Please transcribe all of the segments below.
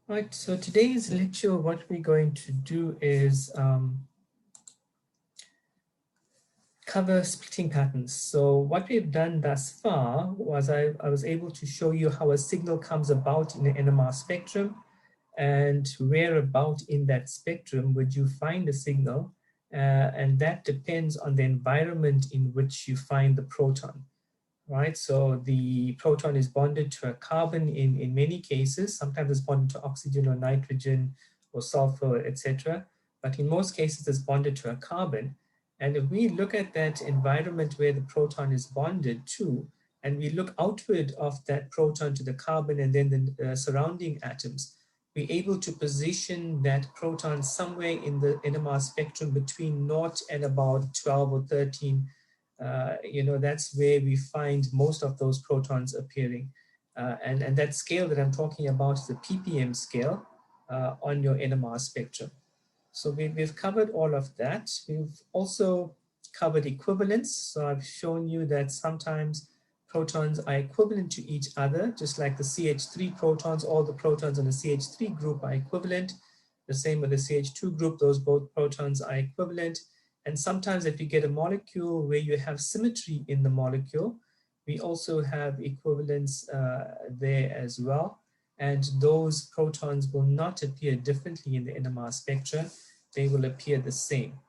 Right, so today's lecture, what we're going to do is cover splitting patterns. So what we've done thus far was I was able to show you how a signal comes about in the NMR spectrum and where about in that spectrum would you find a signal, and that depends on the environment in which you find the proton. Right, so the proton is bonded to a carbon in many cases. Sometimes it's bonded to oxygen or nitrogen or sulfur, etc. But in most cases, it's bonded to a carbon. And if we look at that environment where the proton is bonded to, and we look outward of that proton to the carbon and then the surrounding atoms, we're able to position that proton somewhere in the NMR spectrum between 0 and about 12 or 13. That's where we find most of those protons appearing. And that scale that I'm talking about is the ppm scale on your NMR spectrum. So we've covered all of that. We've also covered equivalence. So I've shown you that sometimes protons are equivalent to each other, just like the CH3 protons, all the protons in the CH3 group are equivalent. The same with the CH2 group, those both protons are equivalent. And sometimes if you get a molecule where you have symmetry in the molecule, we also have equivalence there as well. And those protons will not appear differently in the NMR spectra. They will appear the same.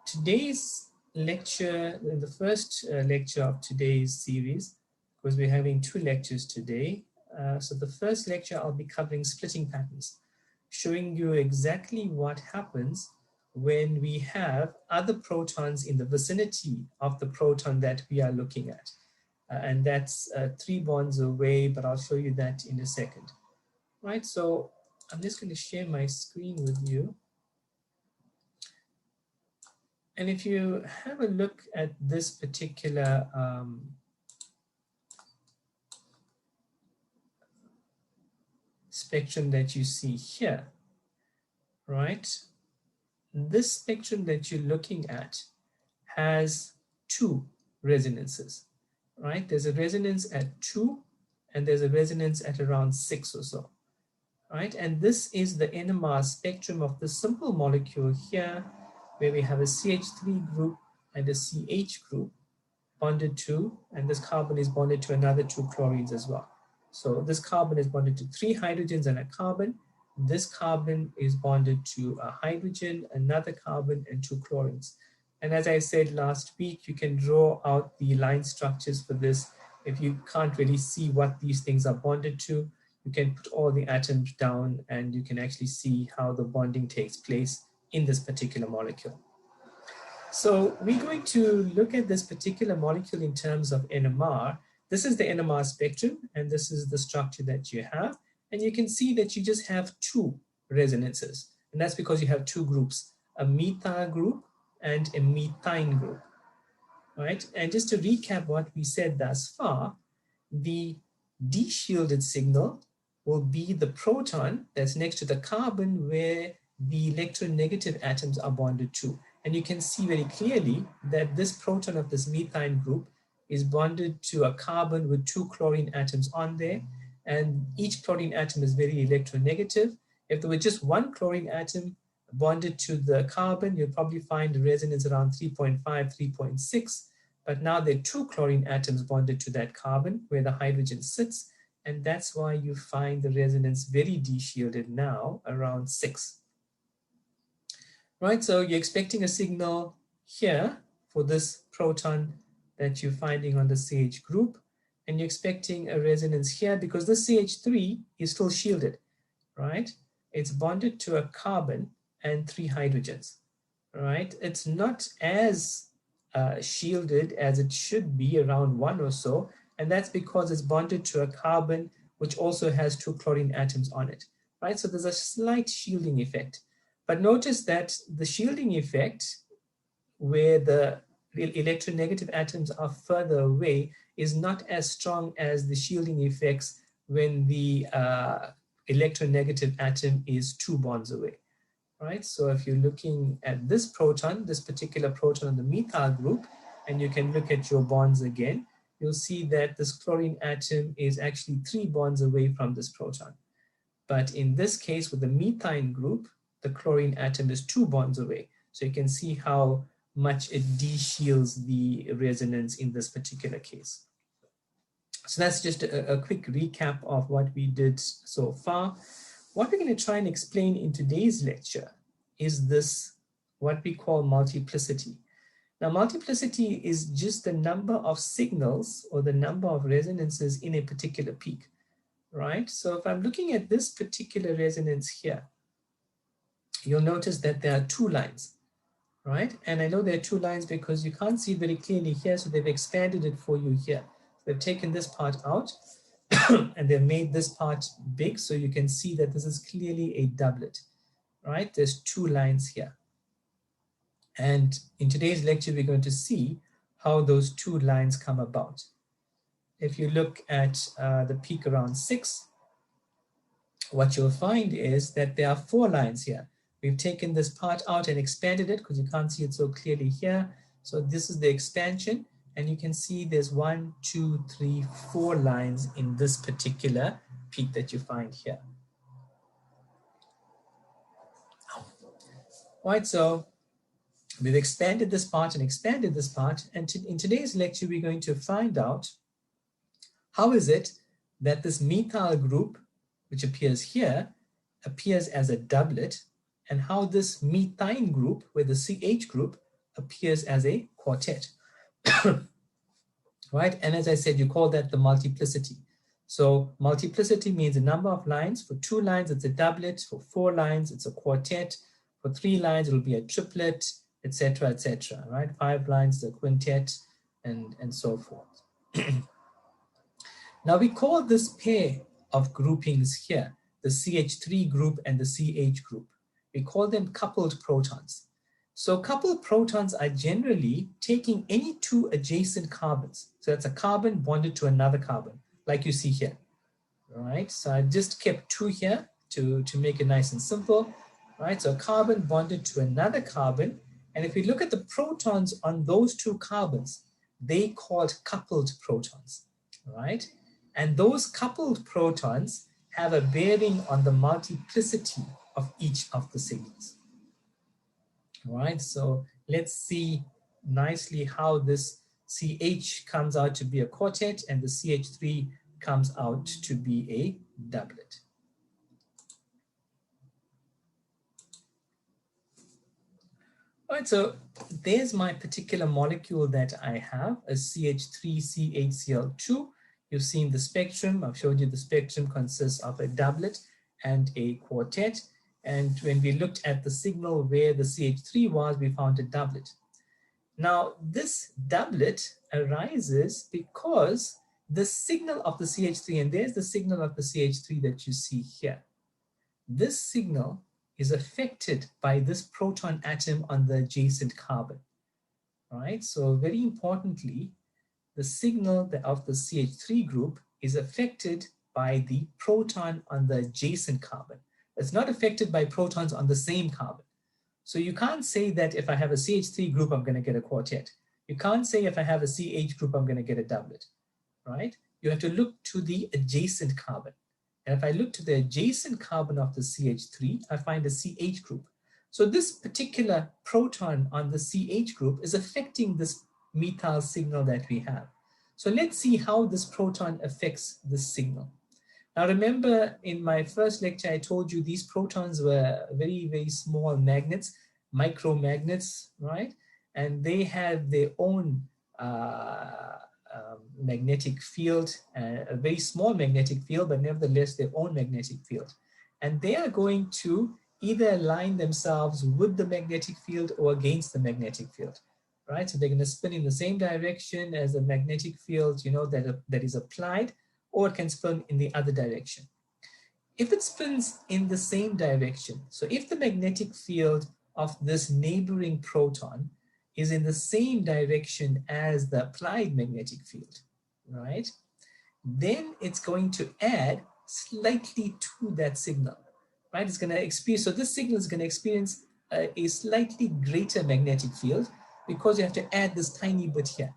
Today's lecture, the first lecture of today's series, because we're having two lectures today. So the first lecture, I'll be covering splitting patterns, showing you exactly what happens when we have other protons in the vicinity of the proton that we are looking at. And that's 3 bonds away, but I'll show you that in a second. Right, so I'm just going to share my screen with you. And if you have a look at this particular spectrum that you see here, right? This spectrum that you're looking at has 2 resonances, right? There's a resonance at 2 and there's a resonance at around 6 or so, right? And this is the NMR spectrum of the simple molecule here, where we have a CH3 group and a CH group bonded to, and this carbon is bonded to another 2 chlorines as well. So this carbon is bonded to 3 hydrogens and a carbon. This carbon is bonded to a hydrogen, another carbon, and 2 chlorines. And as I said last week, you can draw out the line structures for this. If you can't really see what these things are bonded to, you can put all the atoms down and you can actually see how the bonding takes place in this particular molecule. So we're going to look at this particular molecule in terms of NMR. This is the NMR spectrum, and this is the structure that you have. And you can see that you just have 2 resonances. And that's because you have 2 groups, a methyl group and a methine group, right? And just to recap what we said thus far, the de-shielded signal will be the proton that's next to the carbon where the electronegative atoms are bonded to. And you can see very clearly that this proton of this methine group is bonded to a carbon with 2 chlorine atoms on there. And each chlorine atom is very electronegative. If there were just 1 chlorine atom bonded to the carbon, you'll probably find a resonance around 3.5, 3.6. But now there are 2 chlorine atoms bonded to that carbon where the hydrogen sits. And that's why you find the resonance very de-shielded now around 6. Right, so you're expecting a signal here for this proton that you're finding on the CH group, and you're expecting a resonance here because the CH3 is still shielded, right? It's bonded to a carbon and 3 hydrogens, right? It's not as shielded as it should be, around 1 or so, and that's because it's bonded to a carbon which also has 2 chlorine atoms on it, right? So there's a slight shielding effect. But notice that the shielding effect, where the electronegative atoms are further away, is not as strong as the shielding effects when the electronegative atom is 2 bonds away, right? So if you're looking at this proton, this particular proton on the methyl group, and you can look at your bonds again, you'll see that this chlorine atom is actually 3 bonds away from this proton. But in this case, with the methine group, the chlorine atom is 2 bonds away. So you can see how much it de-shields the resonance in this particular case. So that's just a quick recap of what we did so far. What we're going to try and explain in today's lecture is this, what we call multiplicity. Now, multiplicity is just the number of signals or the number of resonances in a particular peak, right? So if I'm looking at this particular resonance here, you'll notice that there are 2 lines, right? And I know there are 2 lines because you can't see very clearly here, so they've expanded it for you here. They've taken this part out and they've made this part big, so you can see that this is clearly a doublet, right? There's 2 lines here. And in today's lecture, we're going to see how those 2 lines come about. If you look at the peak around 6, what you'll find is that there are 4 lines here. We've taken this part out and expanded it because you can't see it so clearly here. So this is the expansion, and you can see there's 1, 2, 3, 4 lines in this particular peak that you find here. All right, so we've expanded this part and expanded this part, and in today's lecture, we're going to find out how is it that this methyl group, which appears here, appears as a doublet, and how this methine group, where the CH group, appears as a quartet. Right? And as I said, you call that the multiplicity. So multiplicity means the number of lines. For 2 lines, it's a doublet. For 4 lines, it's a quartet. For 3 lines, it'll be a triplet, etc., etc. Right? 5 lines, the quintet, and so forth. Now we call this pair of groupings here, the CH3 group and the CH group. We call them coupled protons. So coupled protons are generally taking any 2 adjacent carbons. So that's a carbon bonded to another carbon, like you see here. All right, so I just kept 2 here to make it nice and simple. All right, so a carbon bonded to another carbon. And if we look at the protons on those 2 carbons, they called coupled protons. All right, and those coupled protons have a bearing on the multiplicity of each of the signals. All right, so let's see nicely how this CH comes out to be a quartet and the CH3 comes out to be a doublet. All right, so there's my particular molecule that I have, a CH3CHCl2. You've seen the spectrum. I've showed you the spectrum consists of a doublet and a quartet. And when we looked at the signal where the CH3 was, we found a doublet. Now, this doublet arises because the signal of the CH3, and there's the signal of the CH3 that you see here. This signal is affected by this proton atom on the adjacent carbon. All right, so very importantly, the signal of the CH3 group is affected by the proton on the adjacent carbon. It's not affected by protons on the same carbon. So you can't say that if I have a CH3 group, I'm going to get a quartet. You can't say if I have a CH group, I'm going to get a doublet, right? You have to look to the adjacent carbon. And if I look to the adjacent carbon of the CH3, I find a CH group. So this particular proton on the CH group is affecting this methyl signal that we have. So let's see how this proton affects this signal. Now remember, in my first lecture, I told you these protons were very, very small magnets, micromagnets, right? And they have their own magnetic field, a very small magnetic field, but nevertheless their own magnetic field. And they are going to either align themselves with the magnetic field or against the magnetic field, right? So they're going to spin in the same direction as the magnetic field, you know, that is applied, or it can spin in the other direction. If it spins in the same direction, so if the magnetic field of this neighboring proton is in the same direction as the applied magnetic field, right, then it's going to add slightly to that signal, right? It's going to experience, so this signal is going to experience a slightly greater magnetic field because you have to add this tiny bit here,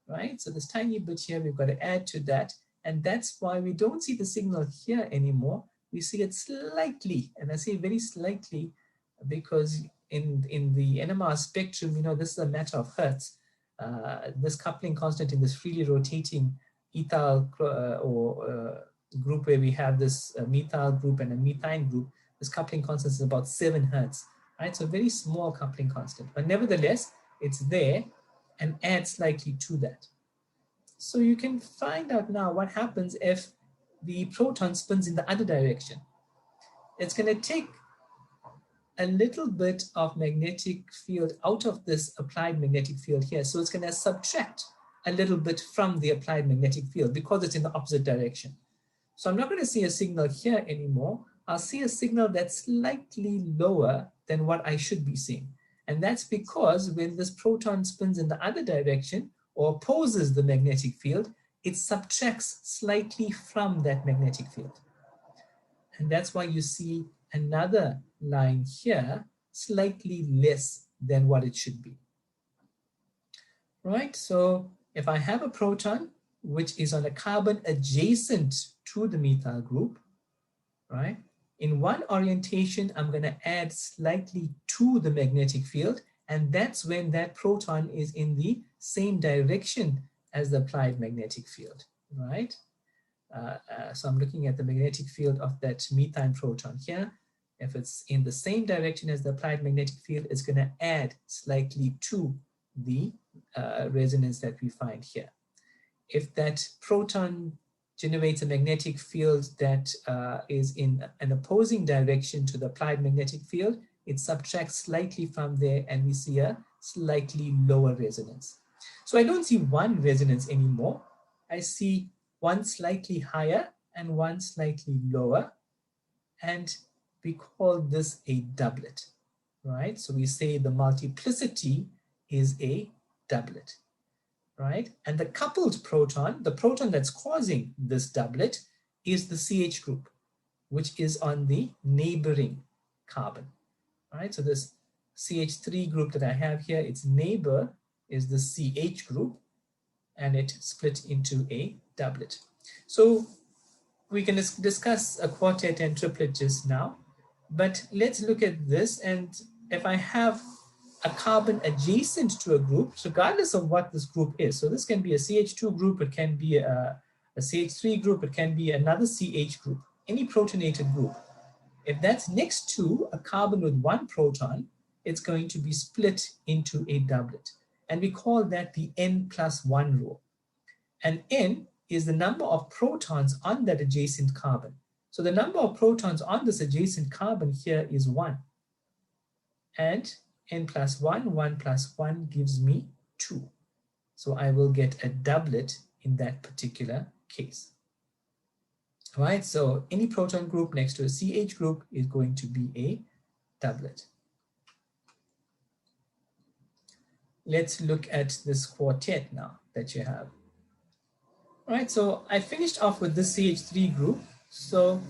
right? So this tiny bit here, we've got to add to that. And that's why we don't see the signal here anymore, we see it slightly, and I say very slightly because in the NMR spectrum, you know, this is a matter of hertz. This coupling constant in this freely rotating ethyl group where we have this methyl group and a methine group, this coupling constant is about 7 hertz, right? So very small coupling constant, but nevertheless, it's there and adds slightly to that. So you can find out now what happens if the proton spins in the other direction. It's going to take a little bit of magnetic field out of this applied magnetic field here. So it's going to subtract a little bit from the applied magnetic field because it's in the opposite direction. So I'm not going to see a signal here anymore. I'll see a signal that's slightly lower than what I should be seeing. And that's because when this proton spins in the other direction or opposes the magnetic field, it subtracts slightly from that magnetic field. And that's why you see another line here, slightly less than what it should be. Right, so if I have a proton which is on a carbon adjacent to the methyl group, right, in one orientation, I'm going to add slightly to the magnetic field, and that's when that proton is in the same direction as the applied magnetic field, right? So I'm looking at the magnetic field of that methine proton here. If it's in the same direction as the applied magnetic field, it's going to add slightly to the resonance that we find here. If that proton generates a magnetic field that is in an opposing direction to the applied magnetic field, it subtracts slightly from there and we see a slightly lower resonance. So I don't see one resonance anymore. I see one slightly higher and one slightly lower, and we call this a doublet, right? So we say the multiplicity is a doublet, right? And the coupled proton, the proton that's causing this doublet, is the CH group, which is on the neighboring carbon, right? So this CH3 group that I have here, its neighbor is the CH group, and it split into a doublet. So we can discuss a quartet and triplet just now, but let's look at this. And if I have a carbon adjacent to a group, regardless of what this group is, so this can be a CH2 group, it can be a CH3 group, it can be another CH group, any protonated group. If that's next to a carbon with one proton, it's going to be split into a doublet. And we call that the N+1 rule. And N is the number of protons on that adjacent carbon. So the number of protons on this adjacent carbon here is 1. And N+1, 1 + 1 gives me 2. So I will get a doublet in that particular case. All right, so any proton group next to a CH group is going to be a doublet. Let's look at this quartet now that you have. All right, so I finished off with the CH3 group. So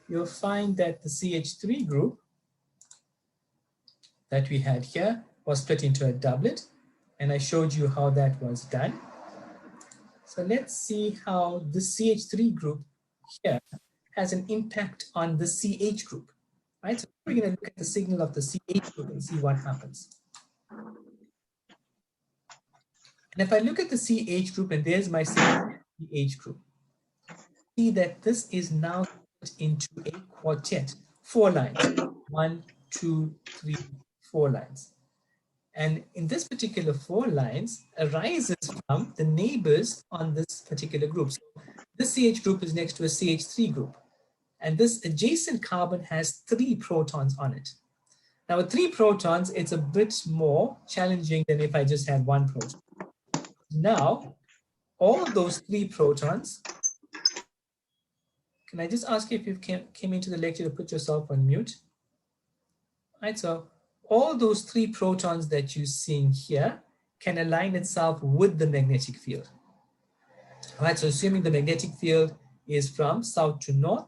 you'll find that the CH3 group that we had here was split into a doublet, and I showed you how that was done. So let's see how the CH3 group here has an impact on the CH group, right? So we're going to look at the signal of the CH group and see what happens. And if I look at the CH group, and there's my CH group, see that this is now split into a quartet, 4 lines, 1, 2, 3, 4 lines. And in this particular 4 lines arises from the neighbors on this particular group. So this CH group is next to a CH3 group. And this adjacent carbon has 3 protons on it. Now with 3 protons, it's a bit more challenging than if I just had 1 proton. Now, all those 3 protons, can I just ask you if you came into the lecture to put yourself on mute? All right, so all those 3 protons that you're seeing here can align itself with the magnetic field. All right, so assuming the magnetic field is from south to north,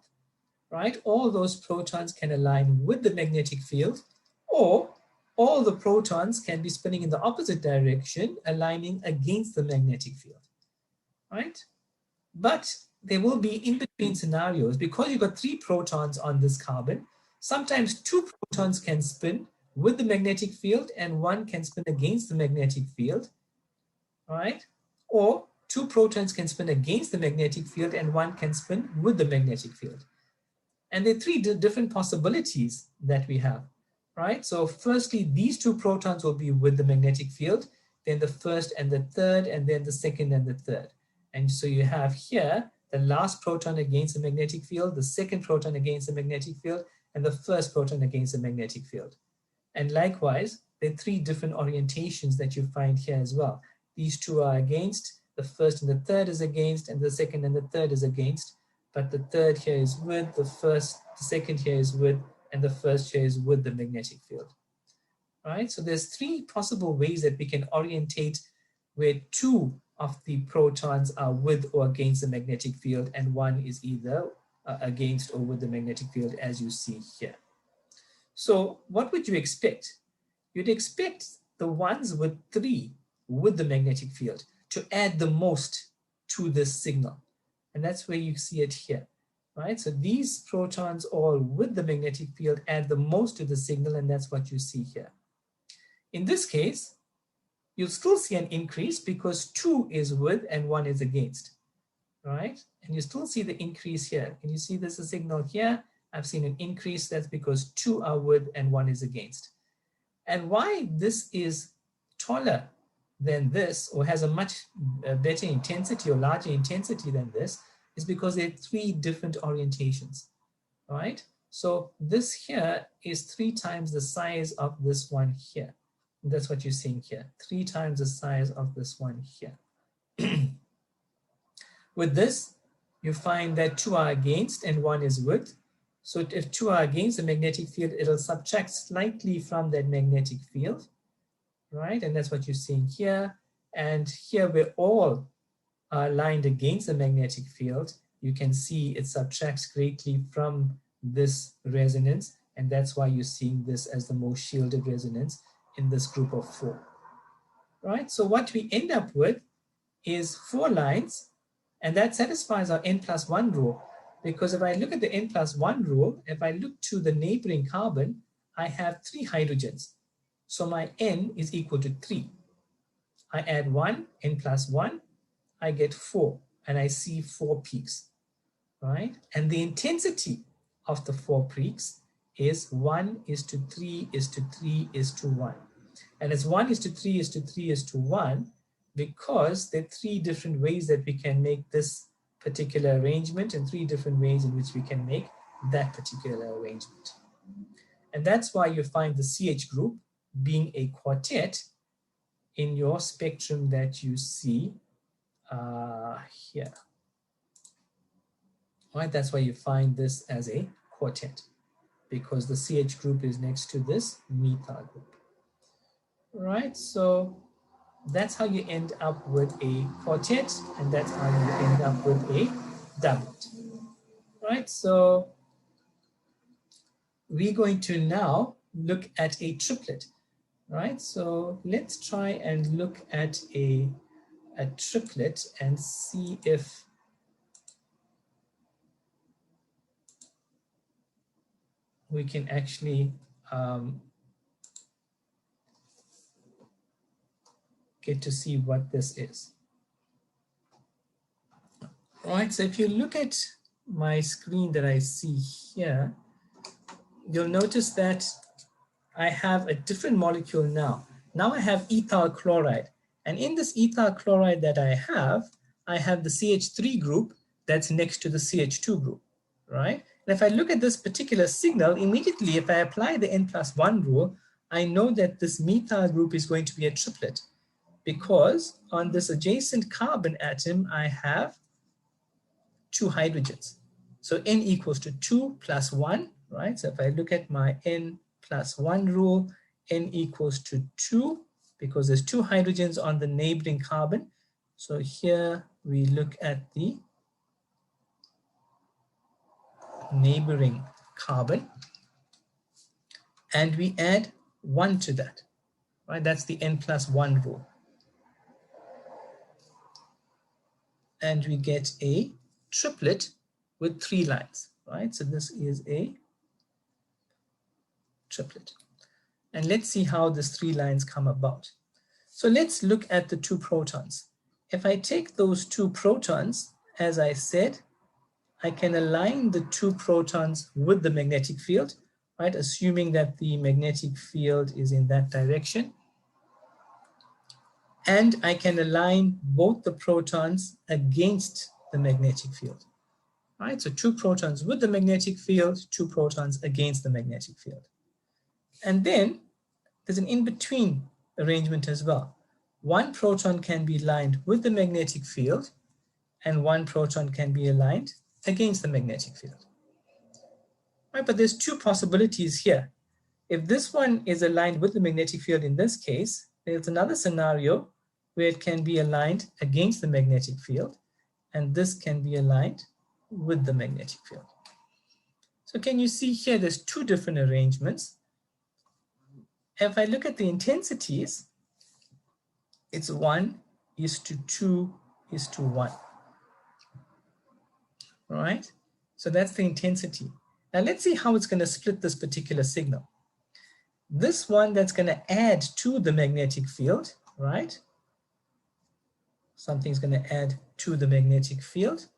right, all those protons can align with the magnetic field, or all the protons can be spinning in the opposite direction, aligning against the magnetic field, right? But there will be in-between scenarios. Because you've got 3 protons on this carbon, sometimes 2 protons can spin with the magnetic field and 1 can spin against the magnetic field, right? Or 2 protons can spin against the magnetic field and 1 can spin with the magnetic field. And there are 3 different possibilities that we have, right? So firstly, these 2 protons will be with the magnetic field, then the first and the third, and then the second and the third. And so you have here the last proton against the magnetic field, the second proton against the magnetic field, and the first proton against the magnetic field. And likewise, there are 3 different orientations that you find here as well. These 2 are against, the first and the third is against, and the second and the third is against. But the third here is with, the second here is with, and the first here is with the magnetic field. Right? So there's 3 possible ways that we can orientate where 2 of the protons are with or against the magnetic field, and 1 is either against or with the magnetic field, as you see here. So what would you expect? You'd expect the ones with 3 with the magnetic field to add the most to this signal. And that's where you see it here, right? So these protons all with the magnetic field add the most to the signal, and that's what you see here. In this case, you'll still see an increase because 2 is with and 1 is against, right? And you still see the increase here. Can you see there's a signal here? I've seen an increase. That's because 2 are with and 1 is against. And why this is taller than this, or has a much better intensity or larger intensity than this, is because there are 3 different orientations, right? So this here is 3 times the size of this one here. And that's what you're seeing here, 3 times the size of this one here. With this, you find that 2 are against and 1 is with. So if 2 are against the magnetic field, it'll subtract slightly from that magnetic field, right? And that's what you're seeing here. And here we're all lined against the magnetic field. You can see it subtracts greatly from this resonance. And that's why you're seeing this as the most shielded resonance in this group of 4, right? So what we end up with is 4 lines, and that satisfies our n+1 rule. Because if I look at the n+1 rule, if I look to the neighboring carbon, I have 3 hydrogens. So my n is equal to 3. I add 1, n+1, I get 4, and I see 4 peaks, right? And the intensity of the 4 peaks is 1:3:3:1. And it's 1:3:3:1 because there are 3 different ways that we can make this particular arrangement and 3 different ways in which we can make that particular arrangement. And that's why you find the CH group being a quartet in your spectrum that you see here. Right? That's why you find this as a quartet, because the CH group is next to this methyl group. Right? So that's how you end up with a quartet, and that's how you end up with a doublet. Right? So we're going to now look at a triplet. Right? So let's try and look at a triplet and see if we can actually get to see what this is. All right, so if you look at my screen that I see here, you'll notice that I have a different molecule now. Now I have ethyl chloride. And in this ethyl chloride that I have the CH3 group that's next to the CH2 group, right? And if I look at this particular signal, immediately if I apply the n+1 rule, I know that this methyl group is going to be a triplet, because on this adjacent carbon atom, I have 2 hydrogens. So n equals to 2 plus 1, right? So if I look at my n+1 rule, n equals to 2, because there's 2 hydrogens on the neighboring carbon. So here we look at the neighboring carbon, and we add 1 to that, right? That's the n+1 rule. And we get a triplet with 3 lines, right? So this is a triplet. And let's see how these 3 lines come about. So let's look at the 2 protons. If I take those 2 protons, as I said, I can align the 2 protons with the magnetic field, right? Assuming that the magnetic field is in that direction. And I can align both the protons against the magnetic field, right? So 2 protons with the magnetic field, 2 protons against the magnetic field. And then there's an in-between arrangement as well. 1 proton can be aligned with the magnetic field and 1 proton can be aligned against the magnetic field. Right, but there's 2 possibilities here. If this one is aligned with the magnetic field in this case, there's another scenario where it can be aligned against the magnetic field, and this can be aligned with the magnetic field. So can you see here there's 2 different arrangements. If I look at the intensities, it's 1:2:1. All right, so that's the intensity. Now let's see how it's going to split this particular signal. This one that's going to add to the magnetic field, right? Something's going to add to the magnetic field.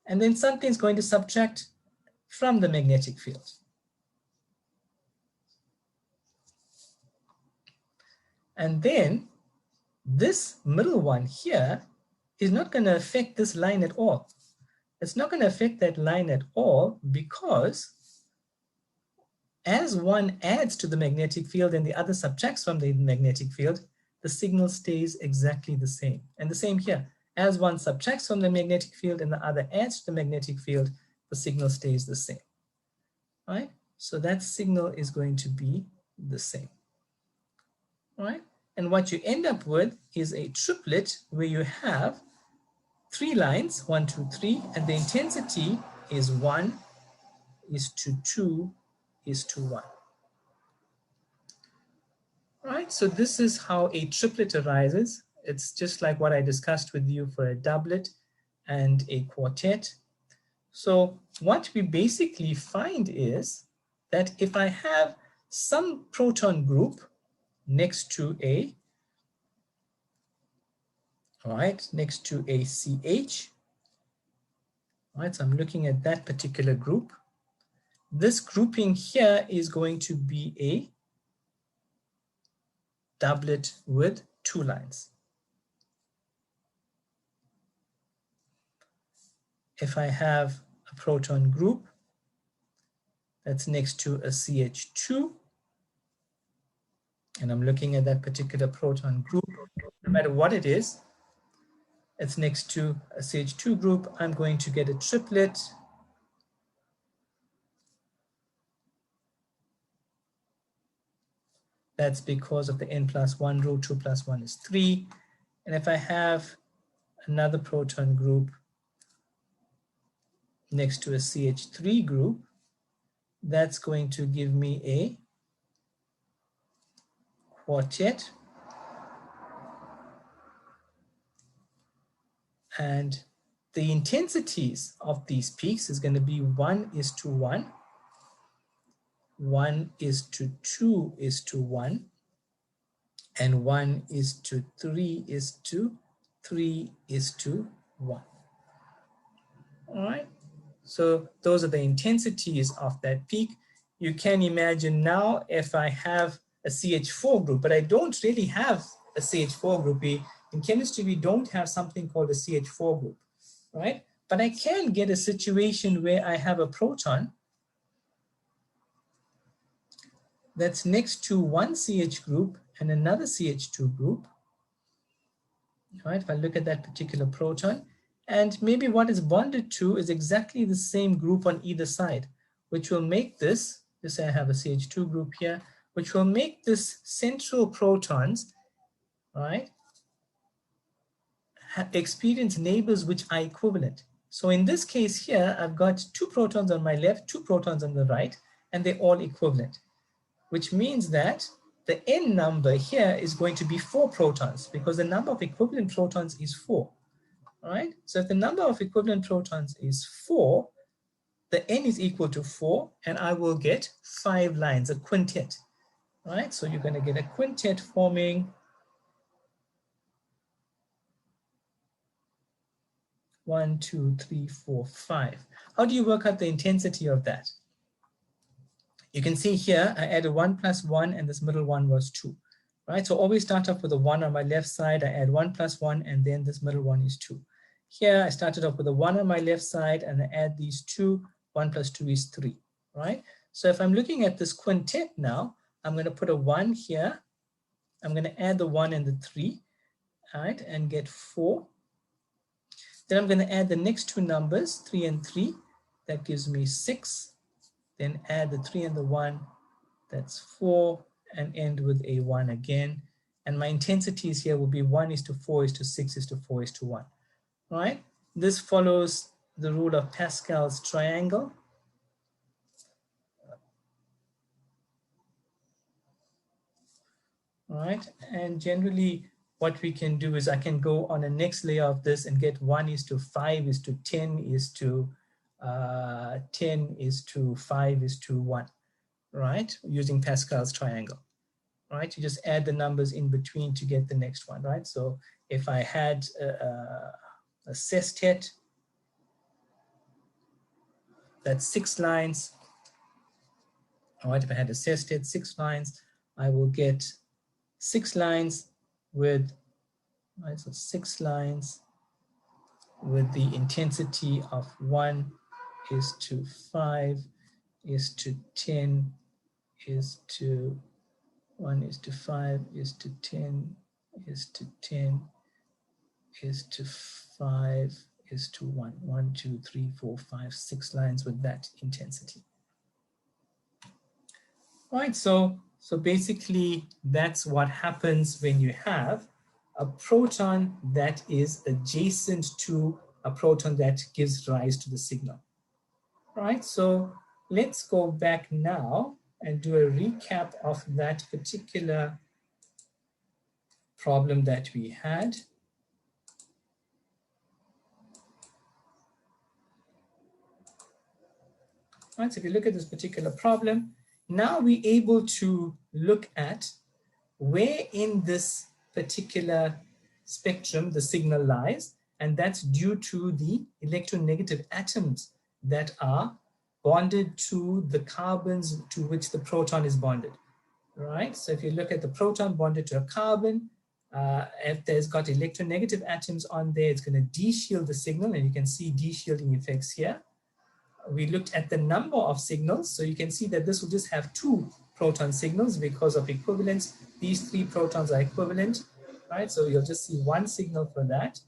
And then something's going to subtract from the magnetic field. And then this middle one here is not going to affect this line at all. It's not going to affect that line at all because as one adds to the magnetic field and the other subtracts from the magnetic field, the signal stays exactly the same. And the same here. As one subtracts from the magnetic field and the other adds to the magnetic field, the signal stays the same. Right? So that signal is going to be the same. Right? And what you end up with is a triplet where you have 3 lines, 1, 2, 3, and the intensity is 1:2:1. Right, so this is how a triplet arises. It's just like what I discussed with you for a doublet and a quartet. So what we basically find is that if I have some proton group next to a, all right, next to a CH, all right, so I'm looking at that particular group. This grouping here is going to be a doublet with 2 lines. If I have a proton group that's next to a CH2, and I'm looking at that particular proton group, no matter what it is, it's next to a CH2 group, I'm going to get a triplet. That's because of the n+1 rule, 2 + 1 is 3. And if I have another proton group next to a CH3 group, that's going to give me a quartet. And the intensities of these peaks is going to be 1:1, 1:2:1, and 1:3:3:1. All right, so those are the intensities of that peak. You can imagine now if I have a CH4 group, but I don't really have a CH4 group. In chemistry, we don't have something called a CH4 group, right? But I can get a situation where I have a proton that's next to one CH group and another CH2 group. All right, if I look at that particular proton, and maybe what it's bonded to is exactly the same group on either side, which will make this, let's say I have a CH2 group here, which will make this central protons, right, experience neighbors which are equivalent. So in this case here, I've got 2 protons on my left, 2 protons on the right, and they're all equivalent, which means that the n number here is going to be 4 protons because the number of equivalent protons is 4. All right. So if the number of equivalent protons is 4, the n is equal to 4, and I will get 5 lines, a quintet. All right. So you're going to get a quintet forming 1, 2, 3, 4, 5. How do you work out the intensity of that? You can see here, I added 1 plus 1, and this middle one was 2. Right, so always start off with a 1 on my left side. I add 1 plus 1, and then this middle one is 2. Here, I started off with a 1 on my left side, and I add these 2. 1 plus 2 is 3. Right? So if I'm looking at this quintet now, I'm going to put a 1 here. I'm going to add the 1 and the 3, all right, and get 4. Then I'm going to add the next two numbers, 3 and 3. That gives me 6. Then add the 3 and the 1. That's 4. And end with a 1 again. And my intensities here will be 1 is to 4 is to 6 is to 4 is to 1. All right? This follows the rule of Pascal's triangle. All right? And generally, what we can do is I can go on the next layer of this and get 1 is to 5 is to 10 is to 10 is to 5 is to 1, right? Using Pascal's triangle, right? You just add the numbers in between to get the next one, right? So if I had a sestet, that's 6 lines, all right? If I had a sestet, 6 lines, I will get 6 lines with, right? So 6 lines with the intensity of 1 is to 5 is to 10 is to 1 is to 5 is to 10 is to 10 is to 5 is to 1. 1, 2, 3, 4, 5, 6 lines with that intensity. Right, so basically that's what happens when you have a proton that is adjacent to a proton that gives rise to the signal. Right, so let's go back now and do a recap of that particular problem that we had. Right, so if you look at this particular problem, now we're able to look at where in this particular spectrum the signal lies, and that's due to the electronegative atoms that are bonded to the carbons to which the proton is bonded. Right, so if you look at the proton bonded to a carbon, if there's got electronegative atoms on there, it's going to de-shield the signal, and you can see de-shielding effects here. We looked at the number of signals, so you can see that this will just have 2 proton signals because of equivalence. These 3 protons are equivalent, right? So you'll just see 1 signal for that,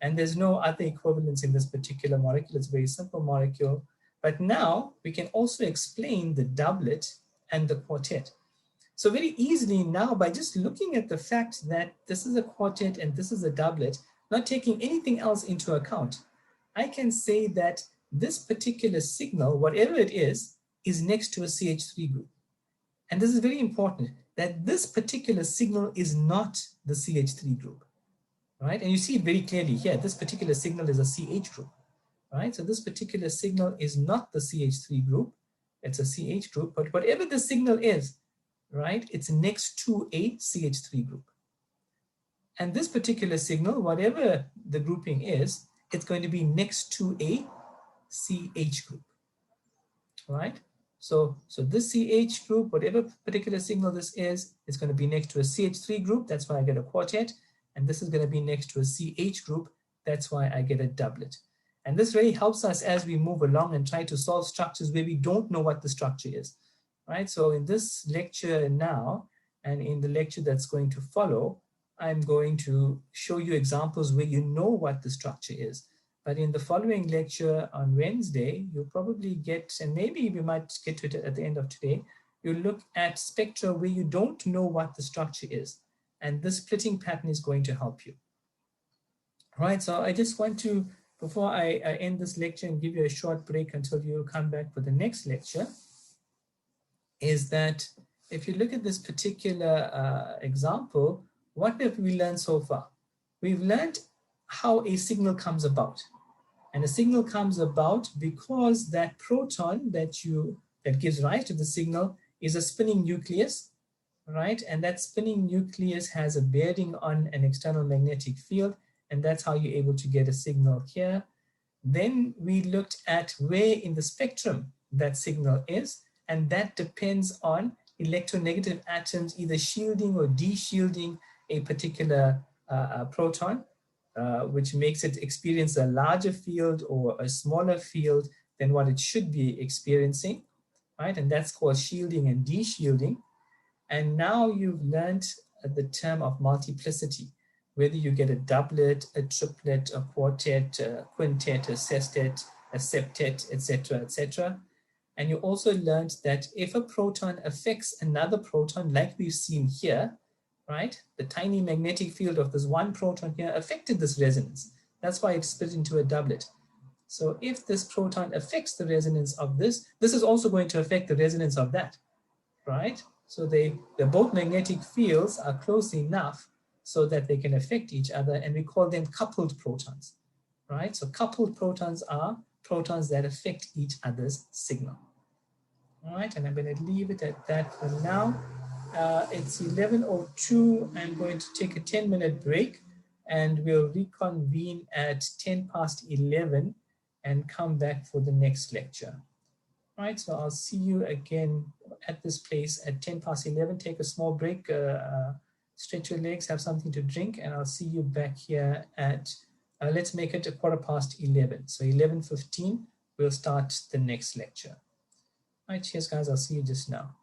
and there's no other equivalence in this particular molecule. It's a very simple molecule. But now we can also explain the doublet and the quartet. So very easily now, by just looking at the fact that this is a quartet and this is a doublet, not taking anything else into account, I can say that this particular signal, whatever it is next to a CH3 group. And this is very important, that this particular signal is not the CH3 group, right? And you see it very clearly here. This particular signal is a CH group, right? So this particular signal is not the CH3 group. It's a CH group, but whatever the signal is, right, it's next to a CH3 group. And this particular signal, whatever the grouping is, it's going to be next to a CH group, right? So this CH group, whatever particular signal this is going to be next to a CH3 group. That's why I get a quartet. And this is going to be next to a CH group. That's why I get a doublet. And this really helps us as we move along and try to solve structures where we don't know what the structure is, right? So in this lecture now, and in the lecture that's going to follow, I'm going to show you examples where you know what the structure is. But in the following lecture on Wednesday, you'll probably get, and maybe we might get to it at the end of today, you'll look at spectra where you don't know what the structure is. And this splitting pattern is going to help you. All right, so I just want to, before I end this lecture and give you a short break until you come back for the next lecture, is that if you look at this particular example, what have we learned so far? We've learned how a signal comes about. And a signal comes about because that proton that gives rise to the signal is a spinning nucleus, right? And that spinning nucleus has a bearing on an external magnetic field, and that's how you're able to get a signal here. Then we looked at where in the spectrum that signal is, and that depends on electronegative atoms either shielding or de-shielding a particular proton, which makes it experience a larger field or a smaller field than what it should be experiencing, right? And that's called shielding and de-shielding. And now you've learned the term of multiplicity, whether you get a doublet, a triplet, a quartet, a quintet, a sestet, a septet, etc., etc. And you also learned that if a proton affects another proton, like we've seen here, right? The tiny magnetic field of this one proton here affected this resonance. That's why it split into a doublet. So if this proton affects the resonance of this is also going to affect the resonance of that, right? So they're both magnetic fields are close enough so that they can affect each other, and we call them coupled protons, right? So coupled protons are protons that affect each other's signal. All right, and I'm going to leave it at that for now. It's 11:02. I'm going to take a 10-minute break, and we'll reconvene at 10 past 11 and come back for the next lecture. All right, so I'll see you again at this place at 10 past 11. Take a small break, stretch your legs, have something to drink, and I'll see you back here at, let's make it a 11:15. So 11:15, we'll start the next lecture. All right, cheers guys, I'll see you just now.